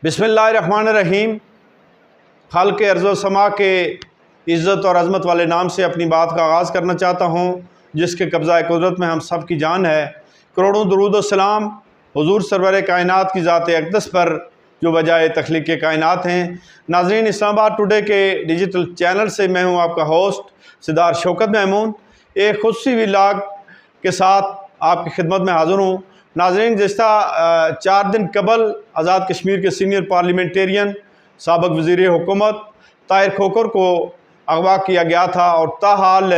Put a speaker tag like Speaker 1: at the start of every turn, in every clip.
Speaker 1: बिस्मिल्लाहिर्रहमानिर्रहीम। खाल्क़ अर्ज़ व समा के इज़्ज़त और अज़मत वाले नाम से अपनी बात का आगाज़ करना चाहता हूँ, जिसके कब्ज़ा कुदरत में हम सब की जान है। करोड़ों दुरूद व सलाम हुज़ूर सरवर कायनात की ज़ात अक़दस पर, जो वजाए तख्लीक़ कायनात हैं। नाज़रीन, इस्लामाबाद टुडे के डिजिटल चैनल से मैं हूँ आपका होस्ट सिद्धार्थ शौकत महमूद, एक खुशी व्लॉग के साथ आपकी खिदमत में हाज़िर हूँ। नाज़रीन, गुज़िश्ता 4 दिन कबल आज़ाद कश्मीर के सीनियर पार्लियामेंटेरियन साबिक़ वज़ीर हुकूमत ताहिर खोखर को अगवा किया गया था और ताहाल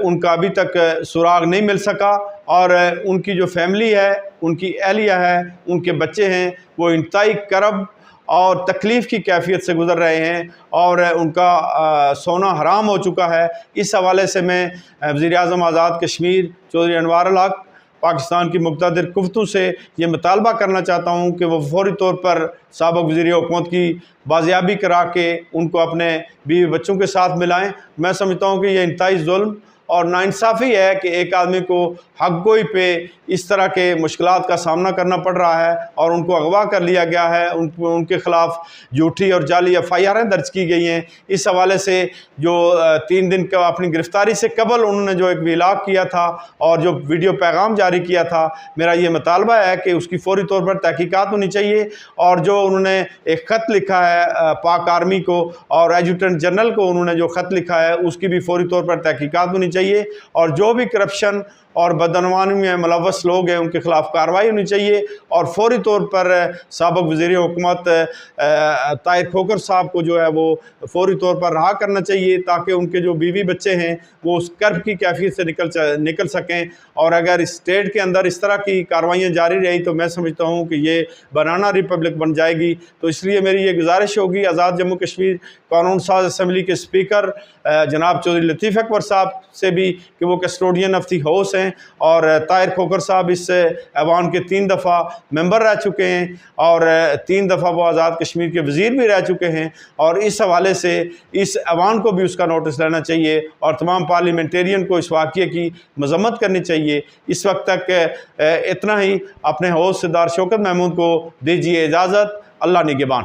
Speaker 1: उनका अभी तक सुराग नहीं मिल सका और उनकी जो फैमिली है, उनकी अहलिया है, उनके बच्चे हैं, वो इंतहाई करब और तकलीफ़ की कैफियत से गुज़र रहे हैं और उनका सोना हराम हो चुका है। इस हवाले से मैं वज़ीर-ए-आज़म आज़ाद कश्मीर चौधरी अनवार अल हक पाकिस्तान की मुक़तदर कुफ़्तू से ये मुतालबा करना चाहता हूँ कि वो फ़ौरी तौर पर साबिक़ वज़ीर हुकूमत की बाज़ियाबी करा के उनको अपने बीवी बच्चों के साथ मिलाएं। मैं समझता हूँ कि ये इंतहाई ज़ुल्म और नाइंसाफ़ी है कि एक आदमी को हक़ गोई पे इस तरह के मुश्किलात का सामना करना पड़ रहा है और उनको अगवा कर लिया गया है। उनके ख़िलाफ़ झूठी और जाली FIR दर्ज की गई हैं। इस हवाले से जो 3 दिन का अपनी गिरफ़्तारी से कबल उन्होंने जो एक व्लॉग किया था और जो वीडियो पैगाम जारी किया था, मेरा ये मुतालबा है कि उसकी फ़ौरी तौर पर तहकीकात होनी चाहिए। और जो उन्होंने एक ख़त लिखा है पाक आर्मी को और एडजुटेंट जनरल को उन्होंने जो ख़त लिखा है, उसकी भी फ़ौरी तौर पर तहकीकात होनी चाहिए और जो भी करप्शन और बदनवानी में मुलव्वस लोग हैं उनके ख़िलाफ़ कार्रवाई होनी चाहिए और फ़ौरी तौर पर साबिक़ वज़ीर हुकूमत ताहिर खोखर साहब को जो है वो फ़ौरी तौर पर रहा करना चाहिए, ताकि उनके जो बीवी बच्चे हैं वो उस कर्ब की कैफियत से निकल सकें। और अगर इस स्टेट के अंदर इस तरह की कार्रवाइयाँ जारी रही तो मैं समझता हूँ कि ये बनाना रिपब्लिक बन जाएगी। तो इसलिए मेरी ये गुजारिश होगी आज़ाद जम्मू कश्मीर कानून साज असम्बली के स्पीकर जनाब चौधरी लतीफ़ अकबर साहब से भी कि वो कस्टोडियन ऑफ दी हाउस हैं और ताहिर खोखर साहब इस ऐवान के 3 दफ़ा मेंबर रह चुके हैं और 3 दफ़ा वो आज़ाद कश्मीर के वज़ीर भी रह चुके हैं और इस हवाले से इस ऐवान को भी उसका नोटिस लेना चाहिए और तमाम पार्लियामेंटेरियन को इस वाक़ये की मज़म्मत करनी चाहिए। इस वक्त तक इतना ही। अपने होस्ट सिद्धार्थ शौकत महमूद को दीजिए इजाज़त। अल्लाह निगहबान।